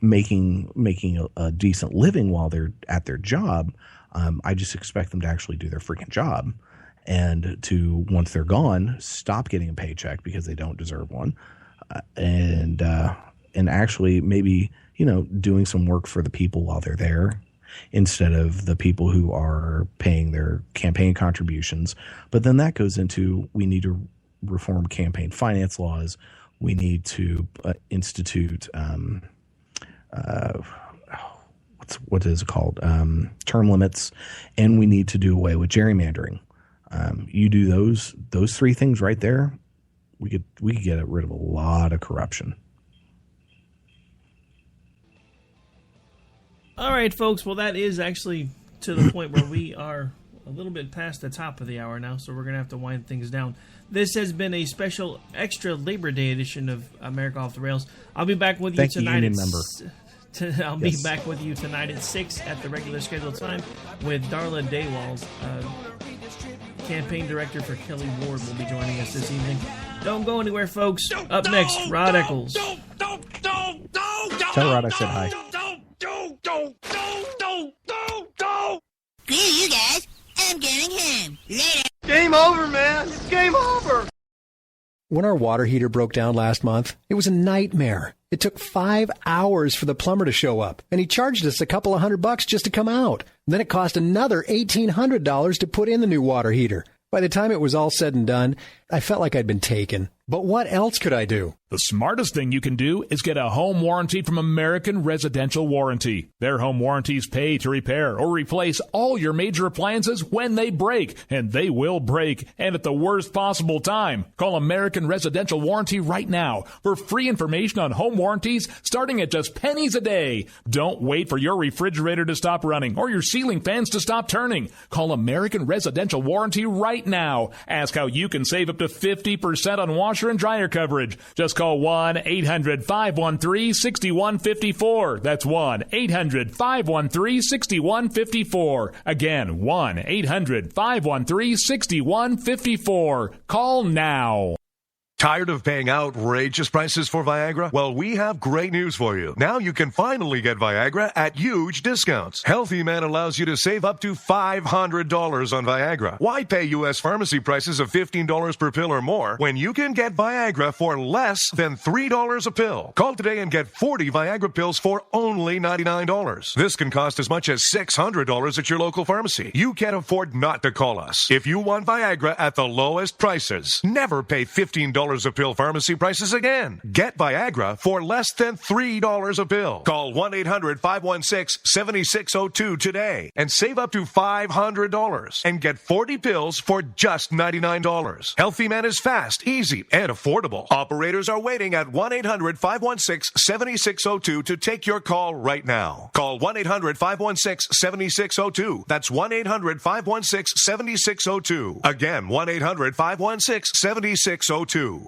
making a decent living while they're at their job. I just expect them to actually do their freaking job, and to, once they're gone, stop getting a paycheck because they don't deserve one, and actually maybe doing some work for the people while they're there, instead of the people who are paying their campaign contributions. But then that goes into, we need to reform campaign finance laws. We need to institute, what's what is it called? Term limits, and we need to do away with gerrymandering. You do those three things right there, we could get rid of a lot of corruption. All right, folks. Well, that is actually to the point where we are a little bit past the top of the hour now, so we're going to have to wind things down. This has been a special extra Labor Day edition of America Off the Rails. I'll be back with you tonight. I'll be back with you tonight at 6 at the regular scheduled time with Darla Daywall, campaign director for Kelly Ward, will be joining us this evening. Don't go anywhere, folks. Up next, Rod Eccles. Tell Rod I said hi. Screw you guys. I'm going home. Later. Game over, man. It's game over. When our water heater broke down last month, it was a nightmare. It took 5 hours for the plumber to show up, and he charged us a couple of $100 just to come out. Then it cost another $1,800 to put in the new water heater. By the time it was all said and done, I felt like I'd been taken. But what else could I do? The smartest thing you can do is get a home warranty from American Residential Warranty. Their home warranties pay to repair or replace all your major appliances when they break, and they will break, and at the worst possible time. Call American Residential Warranty right now for free information on home warranties starting at just pennies a day. Don't wait for your refrigerator to stop running or your ceiling fans to stop turning. Call American Residential Warranty right now. Ask how you can save up to 50% on washer and dryer coverage. Just call 1-800-513-6154. That's 1-800-513-6154. Again, 1-800-513-6154. Call now. Tired of paying outrageous prices for Viagra? Well, we have great news for you. Now you can finally get Viagra at huge discounts. Healthy Man allows you to save up to $500 on Viagra. Why pay U.S. pharmacy prices of $15 per pill or more when you can get Viagra for less than $3 a pill? Call today and get 40 Viagra pills for only $99. This can cost as much as $600 at your local pharmacy. You can't afford not to call us. If you want Viagra at the lowest prices, never pay $15 a pill pharmacy prices again. Get Viagra for less than $3 a pill. Call 1-800-516-7602 today and save up to $500 and get 40 pills for just $99. Healthy Man is fast, easy, and affordable. Operators are waiting at 1-800-516-7602 to take your call right now. Call 1-800-516-7602. That's 1-800-516-7602. Again, 1-800-516-7602.